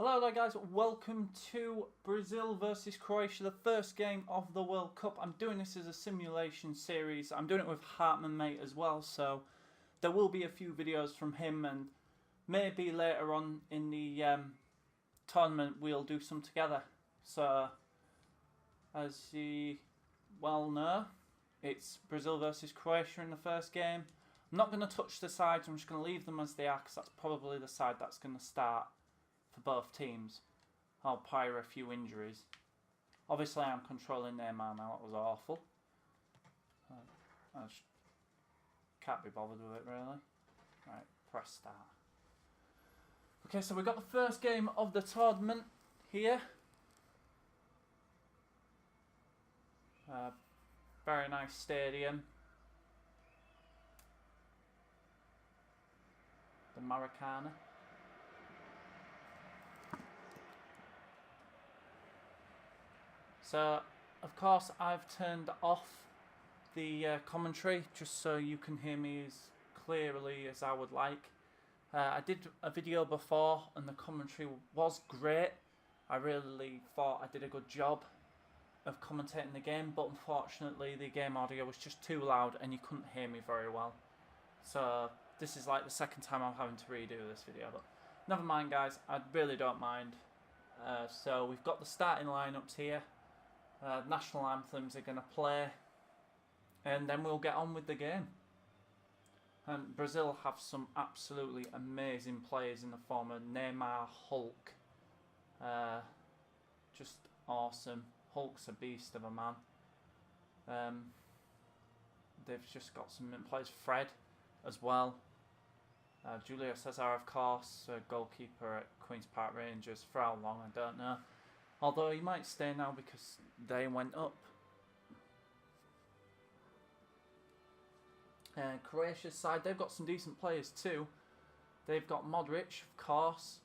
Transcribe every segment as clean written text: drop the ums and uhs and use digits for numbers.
Hello there guys, welcome to Brazil versus Croatia, the first game of the World Cup. I'm doing this as a simulation series. I'm doing it with Hartman mate as well, so there will be a few videos from him, and maybe later on in the tournament we'll do some together. So, as you well know, it's Brazil versus Croatia in the first game. I'm not going to touch the sides, I'm just going to leave them as they are, because that's probably the side that's going to start for both teams. I'll prior a few injuries. Obviously I'm controlling Neymar now, that was awful. I just can't be bothered with it really. Right, press start. Okay, so we've got the first game of the tournament here. Very nice stadium. The Maracana. So, of course, I've turned off the commentary just so you can hear me as clearly as I would like. I did a video before and the commentary was great. I really thought I did a good job of commentating the game, but unfortunately the game audio was just too loud and you couldn't hear me very well. So this is like the second time I'm having to redo this video, but never mind guys, I really don't mind. So we've got the starting lineups here. National anthems are going to play, and then we'll get on with the game. And Brazil have some absolutely amazing players in the form of Neymar, Hulk. Just awesome. Hulk's a beast of a man. They've just got some players. Fred as well. Julio Cesar, of course, goalkeeper at Queen's Park Rangers. For how long, I don't know. Although he might stay now because they went up. Croatia's side, they've got some decent players too. They've got Modric, of course.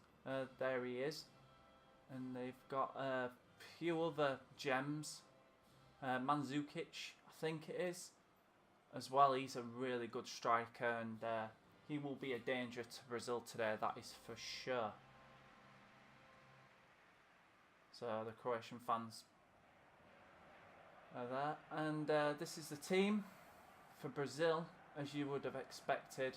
There he is. And they've got a few other gems. Mandzukic, I think it is. As well, he's a really good striker, and he will be a danger to Brazil today, that is for sure. So the Croatian fans are there. And this is the team for Brazil, as you would have expected.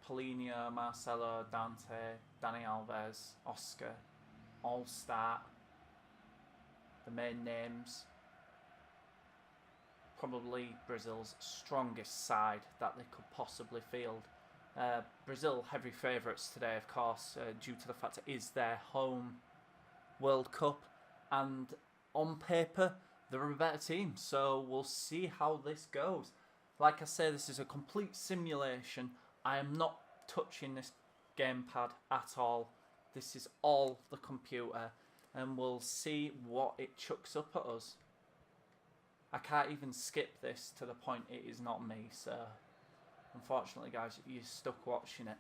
Paulinho, Marcelo, Dante, Dani Alves, Oscar, all start. The main names. Probably Brazil's strongest side that they could possibly field. Brazil heavy favourites today, of course, due to the fact it is their home World Cup, and on paper they're a better team, so we'll see how this goes. Like I say, this is a complete simulation. I am not touching this gamepad at all. This is all the computer, and we'll see what it chucks up at us. I can't even skip this to the point it is not me, so unfortunately guys, you're stuck watching it.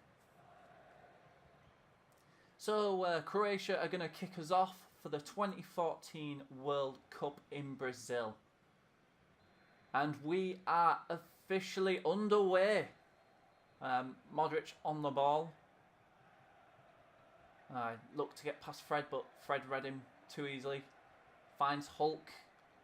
So Croatia are going to kick us off for the 2014 World Cup in Brazil. And we are officially underway. Modric on the ball. Looked to get past Fred, but Fred read him too easily. Finds Hulk.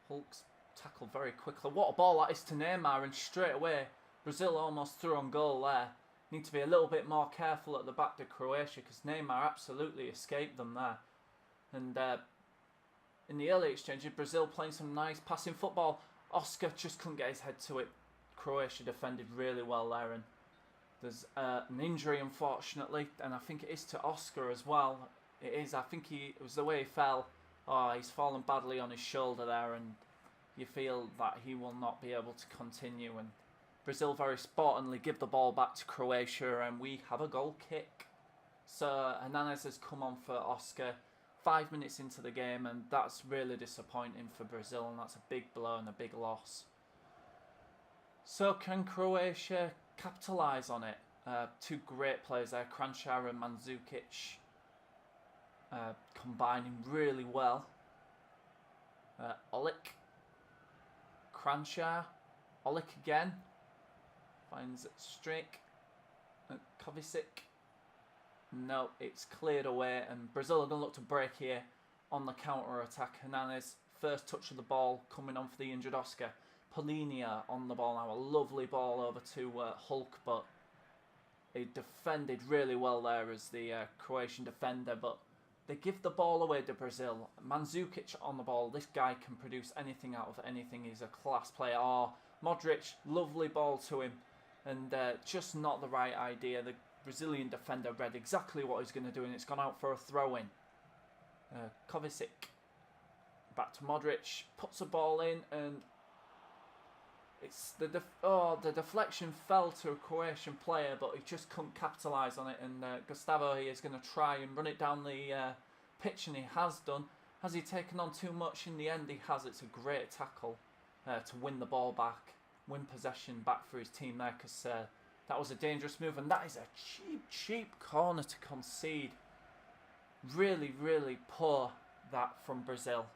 Hulk's tackled very quickly. What a ball that is to Neymar, and straight away Brazil almost threw on goal there. Need to be a little bit more careful at the back to Croatia, because Neymar absolutely escaped them there. And in the early exchange, Brazil playing some nice passing football. Oscar just couldn't get his head to it. Croatia defended really well there, and there's an injury unfortunately, and I think it is to Oscar as well. It is, I think it was the way he fell. Oh, he's fallen badly on his shoulder there, and you feel that he will not be able to continue, and Brazil very sportingly give the ball back to Croatia, and we have a goal kick. So Hernandez has come on for Oscar 5 minutes into the game, and that's really disappointing for Brazil, and that's a big blow and a big loss. So can Croatia capitalise on it? Two great players there, Crotia and Mandzukic, combining really well. Olic, Crotia, Olic again. Finds Strick. Kovacic. No, it's cleared away, and Brazil are going to look to break here on the counter-attack. Hernandez, first touch of the ball coming on for the injured Oscar. Polinia on the ball now. A lovely ball over to Hulk, but he defended really well there as the Croatian defender, but they give the ball away to Brazil. Mandzukic on the ball. This guy can produce anything out of anything. He's a class player. Oh, Modric, lovely ball to him, and just not the right idea. The Brazilian defender read exactly what he's going to do, and it's gone out for a throw-in. Kovacic back to Modric, puts the ball in, and it's the deflection fell to a Croatian player, but he just couldn't capitalise on it. And Gustavo here is going to try and run it down the pitch, and he has done. Has he taken on too much? In the end, he has. It's a great tackle to win the ball back, win possession back for his team there, because that was a dangerous move, and that is a cheap corner to concede. Really, really poor that from Brazil.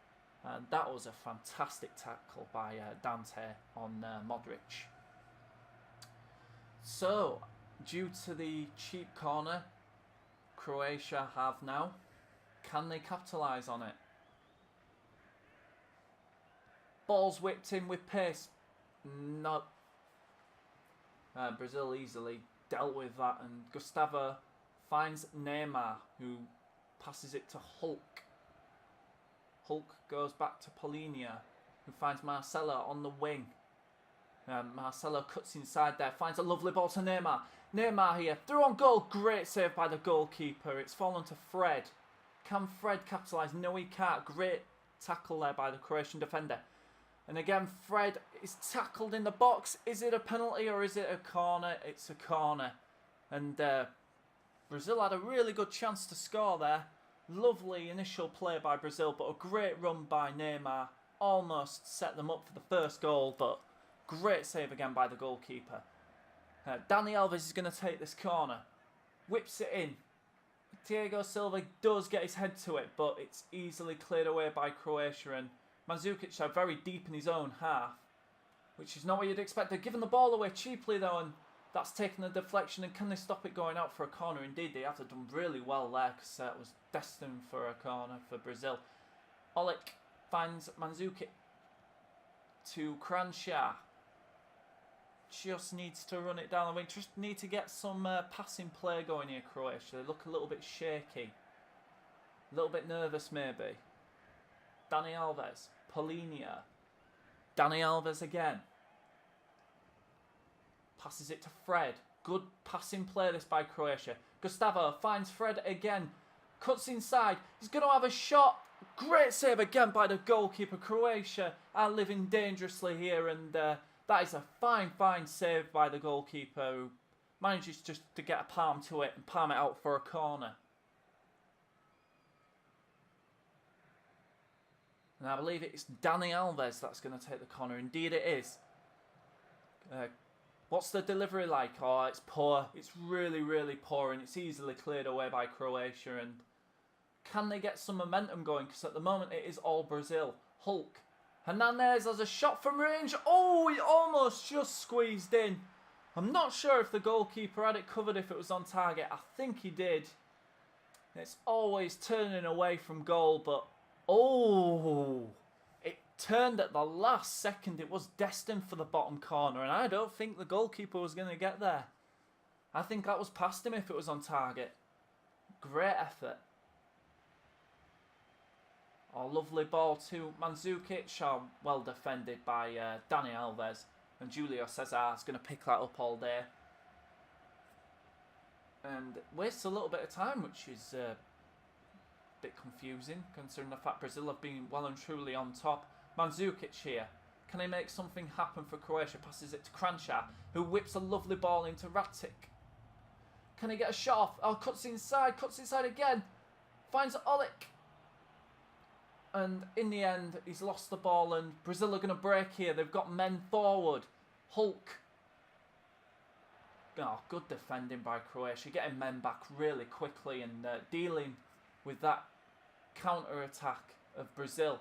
And that was a fantastic tackle by Dante on Modric. So, due to the cheap corner, Croatia have now. Can they capitalise on it? Ball's whipped in with pace. No. Brazil easily dealt with that, and Gustavo finds Neymar, who passes it to Hulk. Hulk goes back to Polinia, who finds Marcelo on the wing. Marcelo cuts inside there, finds a lovely ball to Neymar. Neymar here, through on goal, great save by the goalkeeper. It's fallen to Fred. Can Fred capitalise? No, he can't. Great tackle there by the Croatian defender. And again, Fred is tackled in the box. Is it a penalty or is it a corner? It's a corner. And Brazil had a really good chance to score there. Lovely initial play by Brazil, but a great run by Neymar. Almost set them up for the first goal, but great save again by the goalkeeper. Dani Alves is going to take this corner. Whips it in. Thiago Silva does get his head to it, but it's easily cleared away by Croatia, and Mandzukic are very deep in his own half, which is not what you'd expect. They're giving the ball away cheaply though, and that's taken a deflection, and can they stop it going out for a corner? Indeed, they have done really well there, because it was destined for a corner for Brazil. Olic finds Mandzukic to Crotia. Just needs to run it down the wing. Just need to get some passing play going here, Croatia. They look a little bit shaky. A little bit nervous maybe. Dani Alves. Polinia. Dani Alves again. Passes it to Fred. Good passing play this by Croatia. Gustavo finds Fred again. Cuts inside. He's going to have a shot. Great save again by the goalkeeper. Croatia are living dangerously here, and that is a fine, fine save by the goalkeeper, who manages just to get a palm to it and palm it out for a corner. And I believe it's Dani Alves that's going to take the corner. Indeed it is. What's the delivery like? Oh, it's poor. It's really, really poor, and it's easily cleared away by Croatia. And can they get some momentum going? Because at the moment it is all Brazil. Hulk. Hernandez has a shot from range. Oh, he almost just squeezed in. I'm not sure if the goalkeeper had it covered if it was on target. I think he did. It's always turning away from goal, but oh, it turned at the last second. It was destined for the bottom corner, and I don't think the goalkeeper was going to get there. I think that was past him if it was on target. Great effort. Oh, lovely ball to Mandzukic. Oh, well defended by Dani Alves. And Julio Cesar is going to pick that up all day. And wastes a little bit of time, which is a bit confusing, considering the fact Brazil have been well and truly on top. Mandzukic here. Can he make something happen for Croatia? Passes it to Crotia, who whips a lovely ball into Ratic. Can he get a shot off? Oh, cuts inside again. Finds Olic. And in the end, he's lost the ball, and Brazil are going to break here. They've got men forward. Hulk. Oh, good defending by Croatia. Getting men back really quickly and dealing with that counter-attack of Brazil.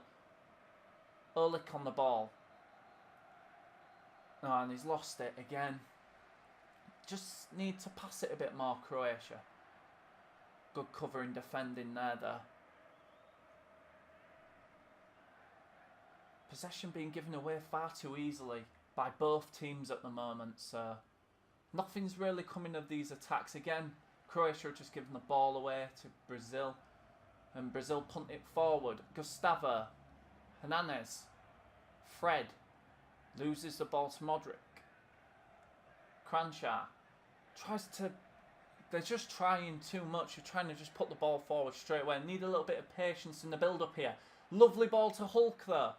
Olic on the ball. Oh, and he's lost it again. Just need to pass it a bit more, Croatia. Good covering defending there, though. Possession being given away far too easily by both teams at the moment, so nothing's really coming of these attacks. Again, Croatia have just given the ball away to Brazil, and Brazil punt it forward. Gustavo, Hernandez, Fred loses the ball to Modric. Crotia tries to... They're just trying too much. You're trying to just put the ball forward straight away. Need a little bit of patience in the build-up here. Lovely ball to Hulk though.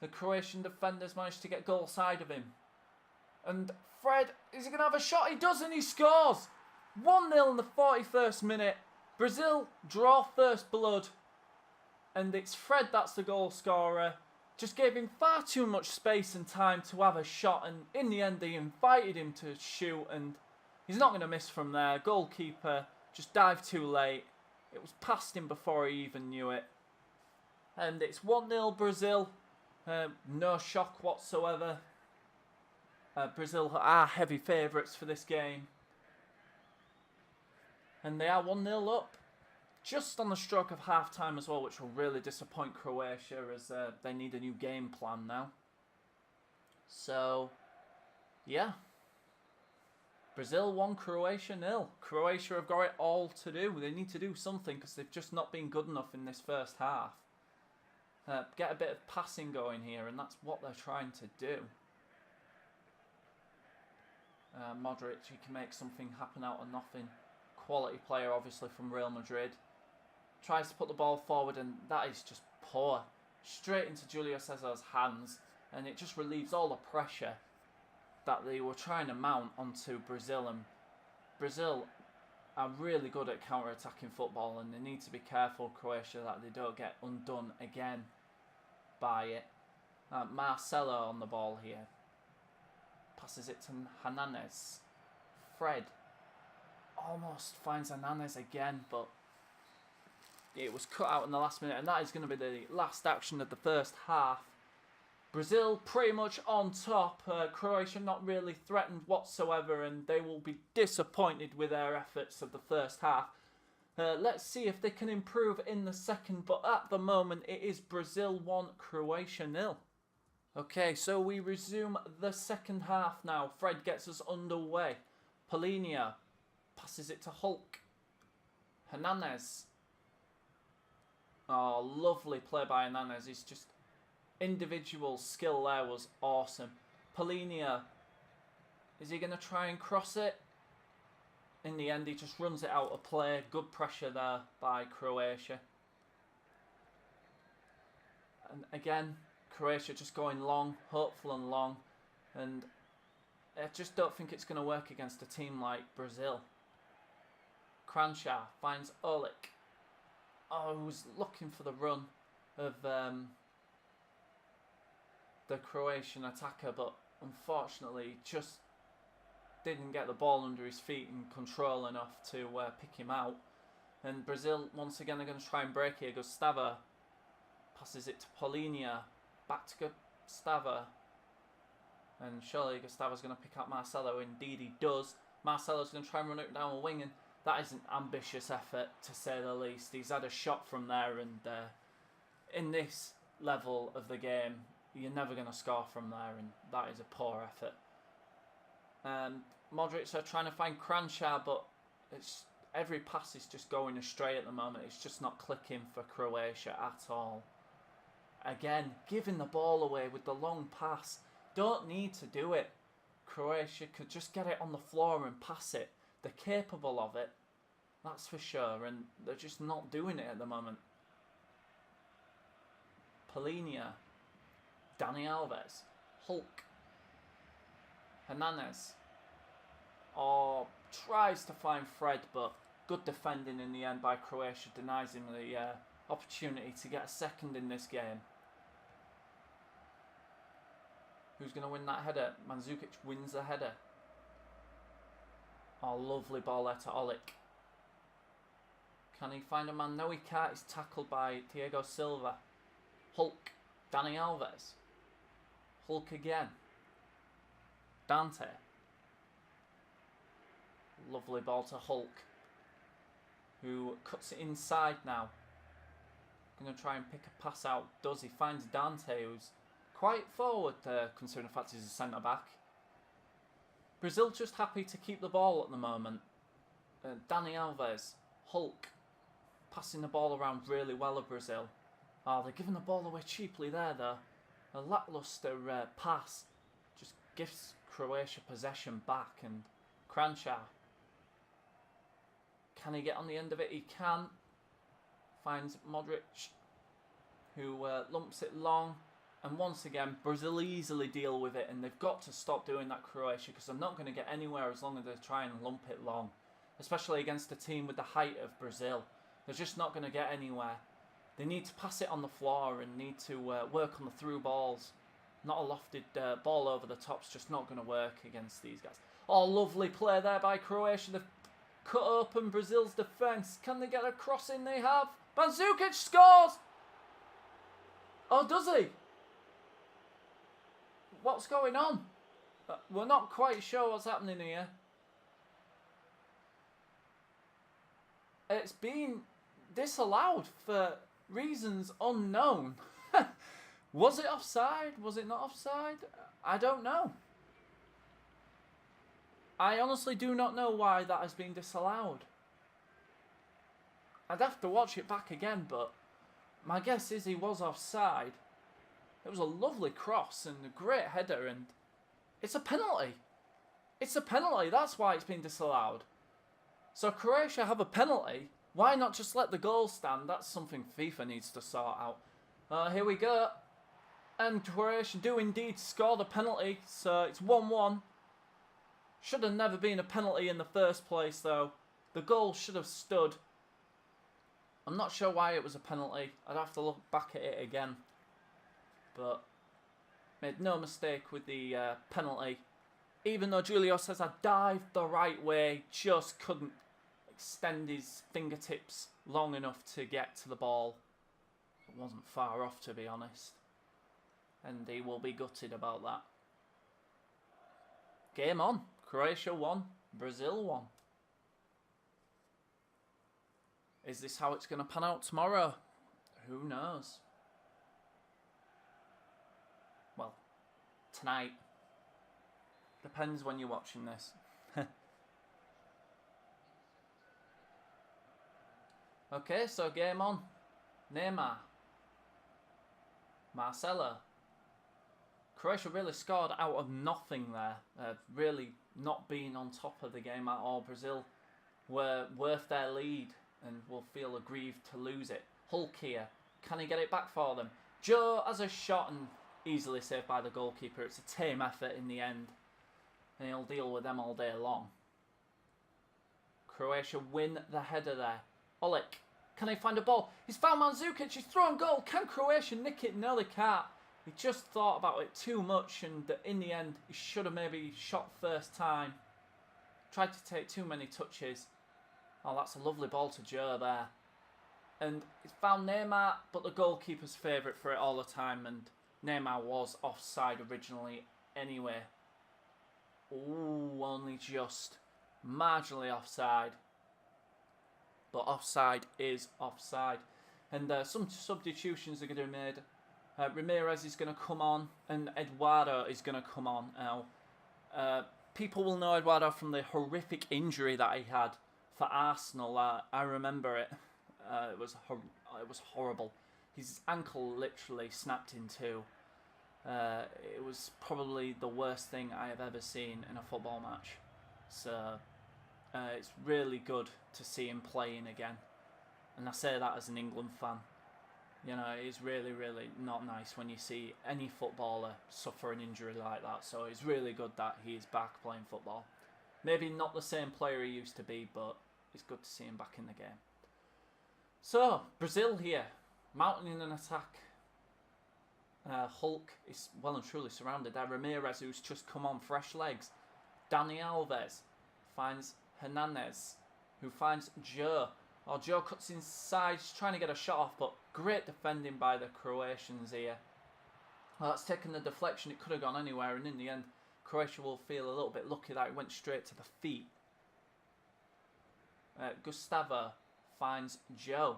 The Croatian defenders managed to get goal side of him. And Fred, is he going to have a shot? He does, and he scores! 1-0 in the 41st minute. Brazil draw first blood. And it's Fred that's the goal scorer. Just gave him far too much space and time to have a shot. And in the end, they invited him to shoot. And he's not going to miss from there. Goalkeeper just dived too late. It was past him before he even knew it. And it's 1-0 Brazil. No shock whatsoever. Brazil are heavy favourites for this game. And they are 1-0 up. Just on the stroke of half-time as well, which will really disappoint Croatia as they need a new game plan now. So, yeah. Brazil 1, Croatia 0. Croatia have got it all to do. They need to do something because they've just not been good enough in this first half. Get a bit of passing going here, and that's what they're trying to do. Modric, he can make something happen out of nothing. Quality player, obviously, from Real Madrid. Tries to put the ball forward, and that is just poor. Straight into Julio Cesar's hands, and it just relieves all the pressure that they were trying to mount onto Brazil. And Brazil are really good at counter-attacking football, and they need to be careful, Croatia, that they don't get undone again by it. Marcelo on the ball here. Passes it to Hernandez. Fred almost finds Hernandez again, but it was cut out in the last minute, and that is going to be the last action of the first half. Brazil pretty much on top. Croatia not really threatened whatsoever, and they will be disappointed with their efforts of the first half. Let's see if they can improve in the second, but at the moment it is Brazil 1, Croatia 0. Okay, so we resume the second half now. Fred gets us underway. Polinia passes it to Hulk. Hernandez. Oh, lovely play by Hernandez. He's just... individual skill there was awesome. Polinia. Is he going to try and cross it? In the end, he just runs it out of play. Good pressure there by Croatia. And again, Croatia just going long, hopeful and long. And I just don't think it's going to work against a team like Brazil. Crotia finds Olic. Oh, he was looking for the run of the Croatian attacker, but unfortunately just didn't get the ball under his feet and control enough to pick him out. And Brazil once again are going to try and break here. Gustavo passes it to Polinia. Back to Gustavo. And surely Gustavo's going to pick up Marcelo. Indeed he does. Marcelo's going to try and run it down a wing, and that is an ambitious effort to say the least. He's had a shot from there, and in this level of the game you're never going to score from there, and that is a poor effort. Modric are trying to find Crotia, but every pass is just going astray at the moment. It's just not clicking for Croatia at all. Again, giving the ball away with the long pass. Don't need to do it. Croatia could just get it on the floor and pass it. They're capable of it, that's for sure, and they're just not doing it at the moment. Polinia. Dani Alves. Hulk. Hernandez. Oh, tries to find Fred, but good defending in the end by Croatia denies him the opportunity to get a second in this game. Who's going to win that header? Mandzukic wins the header. Oh, lovely ball there to Olic. Can he find a man? No, he can't. He's tackled by Thiago Silva. Hulk. Dani Alves. Hulk again. Dante. Lovely ball to Hulk, who cuts it inside now. Going to try and pick a pass out. Does he? Finds Dante, who's quite forward, considering the fact he's a centre-back. Brazil just happy to keep the ball at the moment. Dani Alves, Hulk, passing the ball around really well of Brazil. Oh, they're giving the ball away cheaply there, though. A lacklustre pass just gives Croatia possession back, and Crotia, can he get on the end of it? He can. Finds Modric, who lumps it long, and once again Brazil easily deal with it, and they've got to stop doing that, Croatia, because they're not going to get anywhere as long as they try and lump it long, especially against a team with the height of Brazil. They're just not going to get anywhere. They need to pass it on the floor and need to work on the through balls. Not a lofted ball over the top's just not going to work against these guys. Oh, lovely play there by Croatia. They've cut open Brazil's defence. Can they get a cross in? They have. Mandzukic scores! Oh, does he? What's going on? We're not quite sure what's happening here. It's been disallowed for reasons unknown. Was it offside? Was it not offside? I don't know. I honestly do not know why that has been disallowed. I'd have to watch it back again, but my guess is he was offside. It was a lovely cross and a great header, and it's a penalty. It's a penalty, that's why it's been disallowed. So Croatia have a penalty. Why not just let the goal stand? That's something FIFA needs to sort out. Here we go. And Croatia do indeed score the penalty, so it's 1-1. Should have never been a penalty in the first place, though. The goal should have stood. I'm not sure why it was a penalty. I'd have to look back at it again. But made no mistake with the penalty. Even though Julio says I dived the right way, just couldn't extend his fingertips long enough to get to the ball. It wasn't far off, to be honest. And he will be gutted about that. Game on. Croatia won. Brazil won. Is this how it's going to pan out tomorrow? Who knows? Well, tonight. Depends when you're watching this. Okay, so game on. Neymar. Marcelo. Croatia really scored out of nothing there. Really not being on top of the game at all. Brazil were worth their lead and will feel aggrieved to lose it. Hulk here. Can he get it back for them? Joe has a shot and easily saved by the goalkeeper. It's a tame effort in the end. And he'll deal with them all day long. Croatia win the header there. Olic. Can they find a ball? He's found Mandzukic. He's thrown goal. Can Croatia nick it? No, they can't. He just thought about it too much, and in the end, he should have maybe shot first time. Tried to take too many touches. Oh, that's a lovely ball to Joe there. And he's found Neymar, but the goalkeeper's favourite for it all the time, and Neymar was offside originally anyway. Ooh, only just marginally offside. But offside is offside. And some substitutions are going to be made. Ramirez is going to come on, and Eduardo is going to come on now. People will know Eduardo from the horrific injury that he had for Arsenal. I remember it. It was horrible. His ankle literally snapped in two. It was probably the worst thing I have ever seen in a football match. So it's really good to see him playing again. And I say that as an England fan. You know, it's really, really not nice when you see any footballer suffer an injury like that. So it's really good that he is back playing football. Maybe not the same player he used to be, but it's good to see him back in the game. So, Brazil here, mounting in an attack. Hulk is well and truly surrounded there. Ramirez, who's just come on fresh legs. Dani Alves finds Hernandez, who finds Joe. Oh, Joe cuts inside, he's trying to get a shot off, but great defending by the Croatians here. Well, that's taken the deflection, it could have gone anywhere, and in the end, Croatia will feel a little bit lucky that it went straight to the feet Gustavo finds Joe,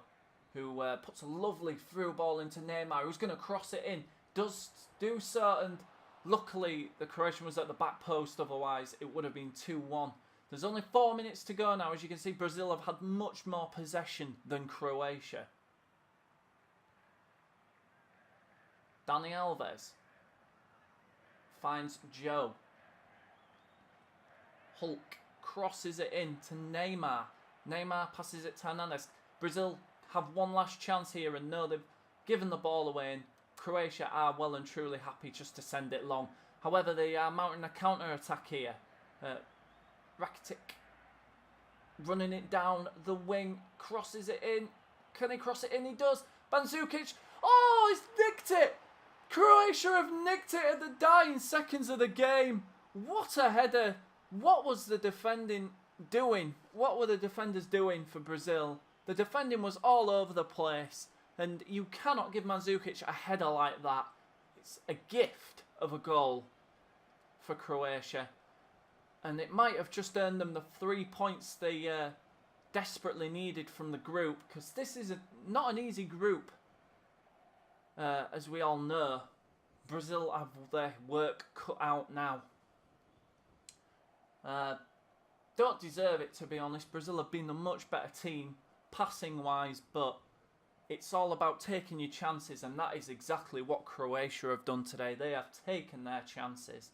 who puts a lovely through ball into Neymar, who's going to cross it in. Does do so, and luckily the Croatian was at the back post, otherwise it would have been 2-1. There's only 4 minutes to go now. As you can see, Brazil have had much more possession than Croatia. Dani Alves finds Joe. Hulk crosses it in to Neymar. Neymar passes it to Hernandez. Brazil have one last chance here, and no, they've given the ball away, and Croatia are well and truly happy just to send it long. However, they are mounting a counter-attack here. Rakitic running it down the wing, crosses it in. Can he cross it in? He does. Mandzukic. Oh, he's nicked it. Croatia have nicked it at the dying seconds of the game. What a header. What was the defending doing? What were the defenders doing for Brazil? The defending was all over the place, and you cannot give Mandzukic a header like that. It's a gift of a goal for Croatia, and it might have just earned them the 3 points they desperately needed from the group, because this is not an easy group. As we all know, Brazil have their work cut out now. Don't deserve it, to be honest. Brazil have been the much better team, passing-wise, but it's all about taking your chances, and that is exactly what Croatia have done today. They have taken their chances,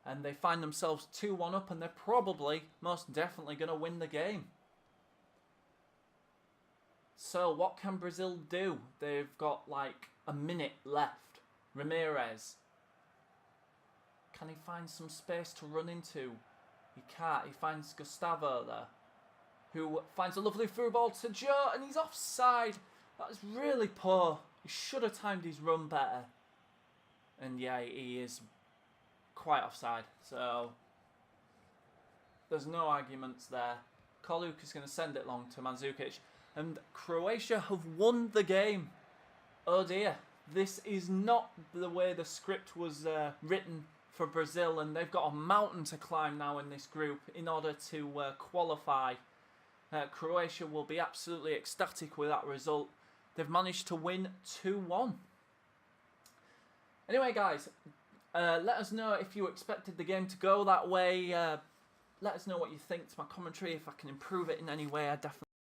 and they find themselves 2-1 up, and they're probably, most definitely, going to win the game. So, what can Brazil do? They've got, like, a minute left. Ramirez. Can he find some space to run into? He can't. He finds Gustavo there, who finds a lovely through ball to Joe, and he's offside. That is really poor. He should have timed his run better. And yeah, he is quite offside. So, there's no arguments there. Koluk is going to send it long to Mandzukic. And Croatia have won the game. Oh dear. This is not the way the script was written for Brazil, and they've got a mountain to climb now in this group in order to qualify. Croatia will be absolutely ecstatic with that result. They've managed to win 2-1. Anyway, guys, let us know if you expected the game to go that way. Let us know what you think to my commentary. If I can improve it in any way, I definitely